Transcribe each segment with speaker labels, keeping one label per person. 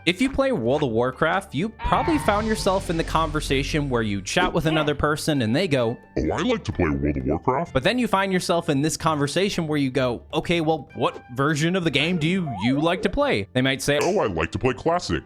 Speaker 1: If you play World of Warcraft, you probably found yourself in the conversation where you chat with another person and they go,
Speaker 2: "Oh, I like to play World of Warcraft."
Speaker 1: but then you find yourself in this conversation where you go, okay, well, what version of the game do you like to play? They might say,
Speaker 2: "Oh, I like to play Classic."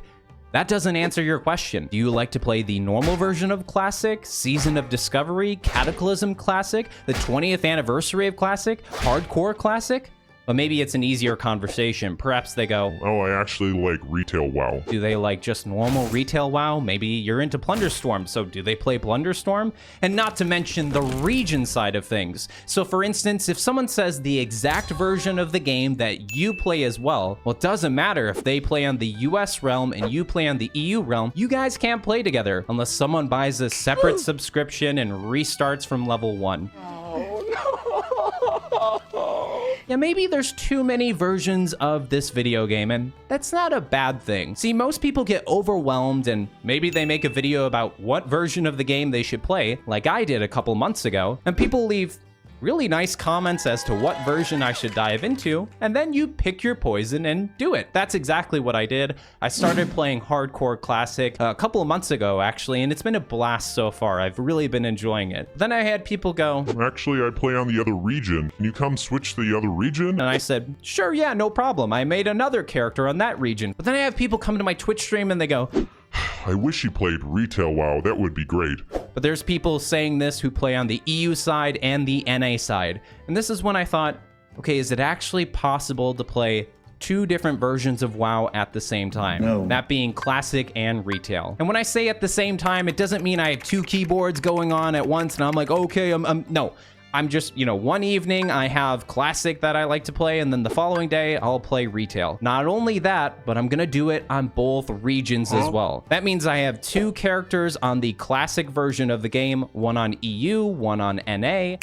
Speaker 1: that doesn't answer your question. Do you like to play the normal version of Classic, Season of Discovery, Cataclysm Classic, the 20th anniversary of Classic, Hardcore Classic? But maybe it's an easier conversation. Perhaps they go,
Speaker 2: "Oh, I actually like retail WoW."
Speaker 1: do they like just normal retail WoW? Maybe you're into Plunderstorm, so do they play Plunderstorm? And not to mention the region side of things. So for instance, if someone says the exact version of the game that you play as well, it doesn't matter if they play on the US realm and you play on the EU realm, you guys can't play together unless someone buys a separate subscription and restarts from level 1. Yeah, maybe there's too many versions of this video game, and that's not a bad thing. See, most people get overwhelmed, and maybe they make a video about what version of the game they should play, like I did a couple months ago, and people leave really nice comments as to what version I should dive into, and then you pick your poison and do it. That's exactly what I did. I started playing Hardcore Classic a couple of months ago, actually, and it's been a blast so far. I've really been enjoying it. Then I had people go,
Speaker 2: "Actually, I play on the other region. Can you come switch to the other region?"
Speaker 1: and I said, sure, yeah, no problem. I made another character on that region. But then I have people come to my Twitch stream and they go,
Speaker 2: "I wish you played retail WoW. That would be great."
Speaker 1: but there's people saying this who play on the EU side and the NA side. And this is when I thought, okay, is it actually possible to play two different versions of WoW at the same time?
Speaker 3: No.
Speaker 1: That being classic and retail. And when I say at the same time, it doesn't mean I have two keyboards going on at once and I'm like, okay, no. I'm just, one evening I have classic that I like to play, and then the following day I'll play retail. Not only that, but I'm gonna do it on both regions as well. That means I have two characters on the classic version of the game, one on EU, one on NA.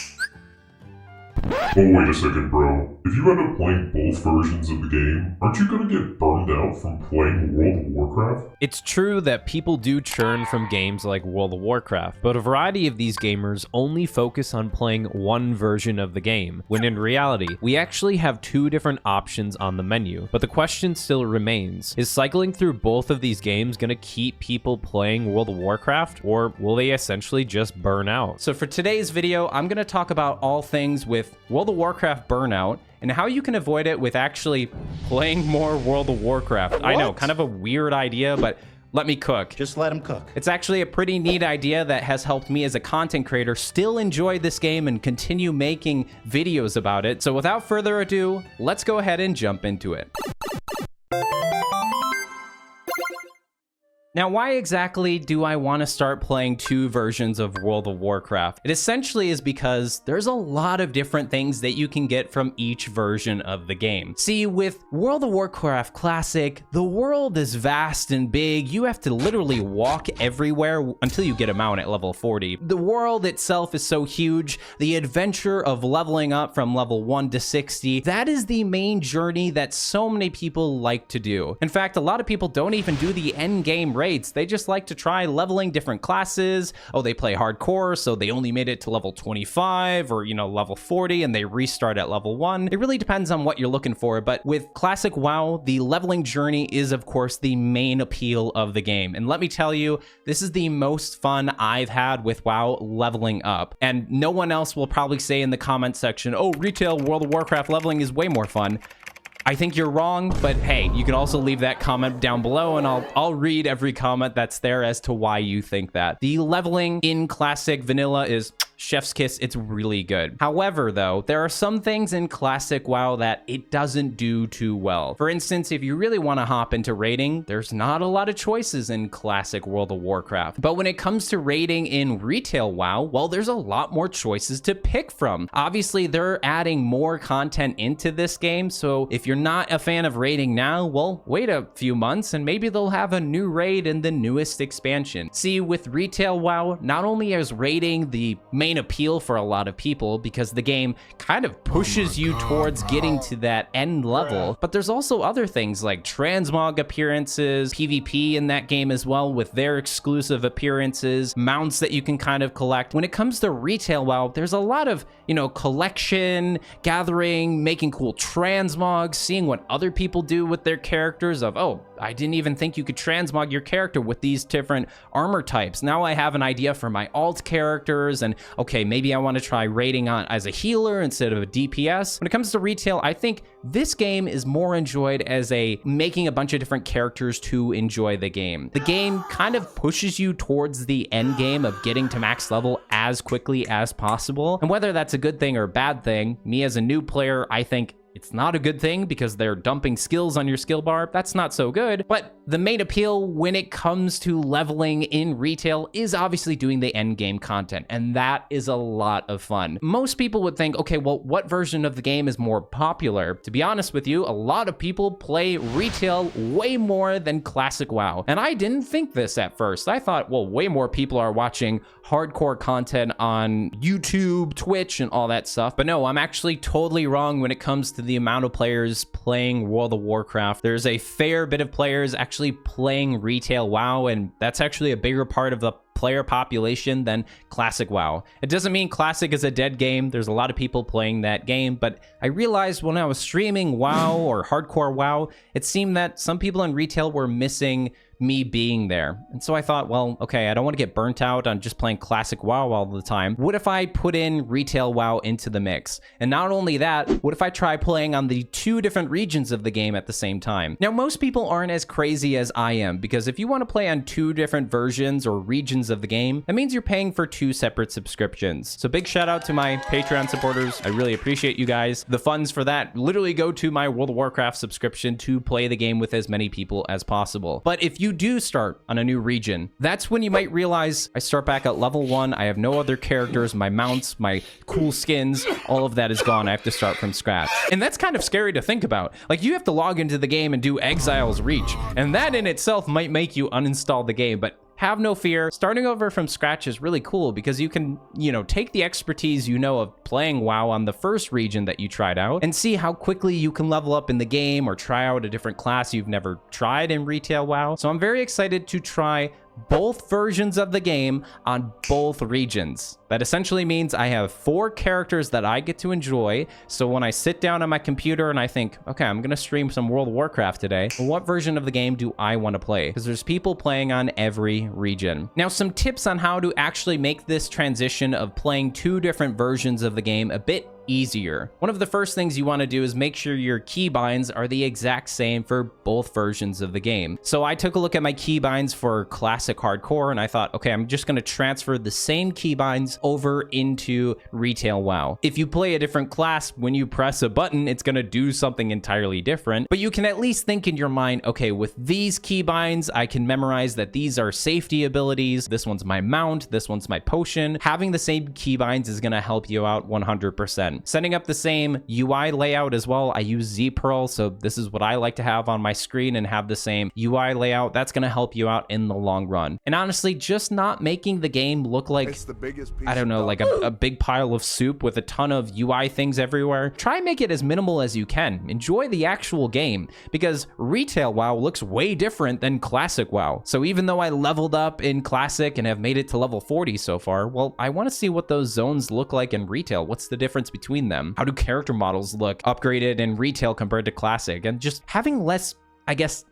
Speaker 2: But wait a second, bro. If you end up playing both versions of the game, aren't you gonna get burned out from playing World of Warcraft?
Speaker 4: It's true that people do churn from games like World of Warcraft, but a variety of these gamers only focus on playing one version of the game, when in reality, we actually have two different options on the menu. But the question still remains, is cycling through both of these games gonna keep people playing World of Warcraft, or will they essentially just burn out?
Speaker 1: So for today's video, I'm gonna talk about all things with World of Warcraft burnout and how you can avoid it with actually playing more World of Warcraft. I know, kind of a weird idea, but let me cook.
Speaker 3: Just let him cook.
Speaker 1: It's actually a pretty neat idea that has helped me as a content creator still enjoy this game and continue making videos about it. So without further ado, let's go ahead and jump into it. Now, why exactly do I want to start playing two versions of World of Warcraft? It essentially is because there's a lot of different things that you can get from each version of the game. See, with World of Warcraft Classic, the world is vast and big. You have to literally walk everywhere until you get a mount at level 40. The world itself is so huge. The adventure of leveling up from level 1 to 60, that is the main journey that so many people like to do. In fact, a lot of people don't even do the end game rates. They just like to try leveling different classes. Oh, they play hardcore, so they only made it to level 25 or, level 40 and they restart at level 1. It really depends on what you're looking for, but with classic WoW, the leveling journey is, of course, the main appeal of the game. And let me tell you, this is the most fun I've had with WoW leveling up. And no one else will probably say in the comment section, oh, retail World of Warcraft leveling is way more fun. I think you're wrong, but hey, you can also leave that comment down below and I'll read every comment that's there as to why you think that. The leveling in classic vanilla is chef's kiss. It's really good. However, though, there are some things in classic WoW that it doesn't do too well. For instance, if you really want to hop into raiding, there's not a lot of choices in classic World of Warcraft. But when it comes to raiding in retail WoW, well, there's a lot more choices to pick from. Obviously, they're adding more content into this game, so if you're not a fan of raiding now, well, wait a few months and maybe they'll have a new raid in the newest expansion. See, with retail WoW, not only is raiding the main main appeal for a lot of people because the game kind of pushes you towards getting to that end level. But there's also other things like transmog appearances, PvP in that game as well with their exclusive appearances, mounts that you can kind of collect. When it comes to retail WoW, there's a lot of, you know, collection, gathering, making cool transmogs, seeing what other people do with their characters of, oh, I didn't even think you could transmog your character with these different armor types. Now I have an idea for my alt characters, and okay, maybe I want to try raiding on as a healer instead of a DPS. When it comes to retail, I think this game is more enjoyed as a making a bunch of different characters to enjoy the game. The game kind of pushes you towards the end game of getting to max level as quickly as possible. And whether that's a good thing or a bad thing, me as a new player, I think it's not a good thing because they're dumping skills on your skill bar. That's not so good. But the main appeal when it comes to leveling in retail is obviously doing the end game content. And that is a lot of fun. Most people would think, okay, well, what version of the game is more popular? To be honest with you, a lot of people play retail way more than classic WoW. And I didn't think this at first. I thought, well, way more people are watching hardcore content on YouTube, Twitch, and all that stuff. But no, I'm actually totally wrong when it comes to the amount of players playing World of Warcraft. There's a fair bit of players actually playing retail WoW, and that's actually a bigger part of the player population than classic WoW. It doesn't mean classic is a dead game. There's a lot of people playing that game, but I realized when I was streaming WoW or hardcore WoW, it seemed that some people in retail were missing me being there. And so I thought, well, okay, I don't want to get burnt out on just playing classic WoW all the time. What if I put in retail WoW into the mix? And not only that, what if I try playing on the two different regions of the game at the same time? Now, most people aren't as crazy as I am, because if you want to play on two different versions or regions of the game, that means you're paying for two separate subscriptions. So big shout out to my Patreon supporters. I really appreciate you guys. The funds for that literally go to my World of Warcraft subscription to play the game with as many people as possible. But if you do start on a new region, that's when you might realize I start back at level 1. I have no other characters, my mounts, my cool skins, all of that is gone. I have to start from scratch. And that's kind of scary to think about. Like, you have to log into the game and do Exile's Reach, and that in itself might make you uninstall the game, but have no fear. Starting over from scratch is really cool because you can, you know, take the expertise you know of playing WoW on the first region that you tried out and see how quickly you can level up in the game or try out a different class you've never tried in retail WoW. So I'm very excited to try both versions of the game on both regions. That essentially means I have 4 characters that I get to enjoy. So when I sit down on my computer and I think, okay, I'm gonna stream some World of Warcraft today, well, what version of the game do I want to play? Because there's people playing on every region. Now, some tips on how to actually make this transition of playing 2 different versions of the game a bit easier. One of the first things you want to do is make sure your keybinds are the exact same for both versions of the game. So I took a look at my keybinds for classic hardcore and I thought, okay, I'm just going to transfer the same keybinds over into retail WoW. If you play a different class, when you press a button, it's going to do something entirely different, but you can at least think in your mind, okay, with these keybinds, I can memorize that these are safety abilities. This one's my mount. This one's my potion. Having the same keybinds is going to help you out 100%. Setting up the same UI layout as well. I use ZPerl, so this is what I like to have on my screen and have the same UI layout. That's going to help you out in the long run. And honestly, just not making the game look like, I don't know, like a big pile of soup with a ton of UI things everywhere. Try and make it as minimal as you can. Enjoy the actual game, because retail WoW looks way different than classic WoW. So even though I leveled up in classic and have made it to level 40 so far, well, I want to see what those zones look like in retail. What's the difference between them? How do character models look upgraded in retail compared to classic? And just having less, I guess,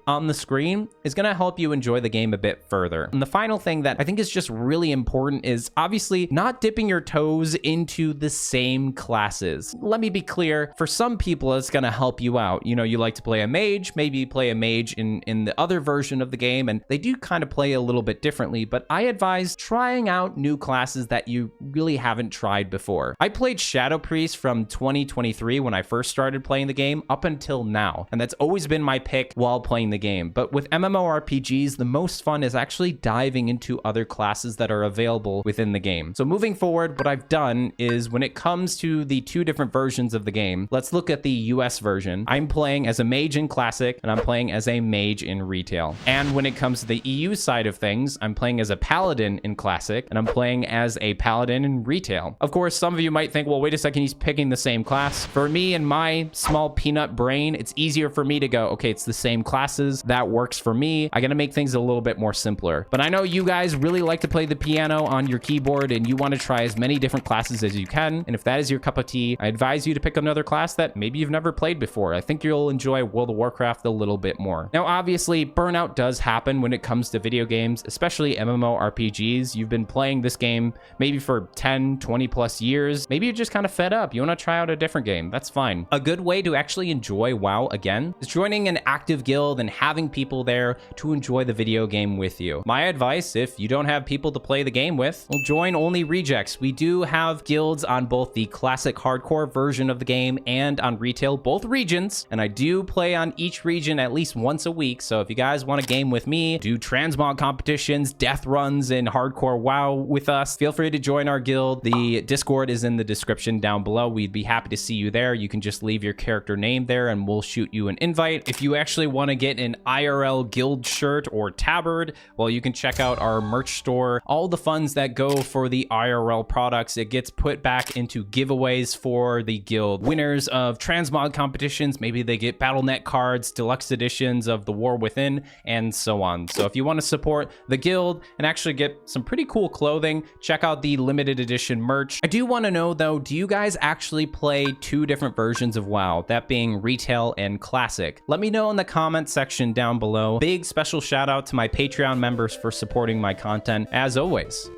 Speaker 1: on the screen is going to help you enjoy the game a bit further. And the final thing that I think is just really important is obviously not dipping your toes into the same classes. Let me be clear, for some people, it's going to help you out. You know, you like to play a mage, maybe you play a mage in the other version of the game, and they do kind of play a little bit differently, but I advise trying out new classes that you really haven't tried before. I played Shadow Priest from 2023 when I first started playing the game up until now, and that's always been my my pick while playing the game. But with MMORPGs, the most fun is actually diving into other classes that are available within the game. So moving forward, what I've done is when it comes to the two different versions of the game, let's look at the US version. I'm playing as a mage in Classic, and I'm playing as a mage in Retail. And when it comes to the EU side of things, I'm playing as a paladin in Classic, and I'm playing as a paladin in Retail. Of course, some of you might think, well, wait a second, he's picking the same class. For me and my small peanut brain, it's easier for me to go, okay, it's the same classes. That works for me. I gotta make things a little bit more simpler. But I know you guys really like to play the piano on your keyboard, and you want to try as many different classes as you can. And if that is your cup of tea, I advise you to pick another class that maybe you've never played before. I think you'll enjoy World of Warcraft a little bit more. Now, obviously, burnout does happen when it comes to video games, especially MMORPGs. You've been playing this game maybe for 10, 20 plus years. Maybe you're just kind of fed up. You want to try out a different game. That's fine. A good way to actually enjoy WoW again is joining an active guild and having people there to enjoy the video game with you. My advice, if you don't have people to play the game with, well, join only rejects. We do have guilds on both the classic hardcore version of the game and on Retail, both regions, and I do play on each region at least once a week. So if you guys want a game with me, do transmog competitions, death runs in hardcore WoW with us, feel free to join our guild. The Discord is in the description down below. We'd be happy to see you there. You can just leave your character name there and we'll shoot you an invite. If you actually want to get an IRL guild shirt or tabard, well, you can check out our merch store. All the funds that go for the IRL products, it gets put back into giveaways for the guild. Winners of transmog competitions, maybe they get BattleNet cards, deluxe editions of The War Within, and so on. So if you want to support the guild and actually get some pretty cool clothing, check out the limited edition merch. I do want to know though, do you guys actually play two different versions of WoW, that being Retail and Classic? Let me know in the comment section down below. Big special shout out to my Patreon members for supporting my content as always.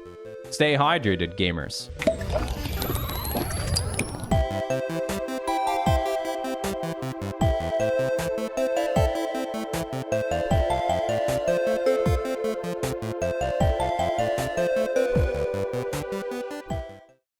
Speaker 1: Stay hydrated, gamers.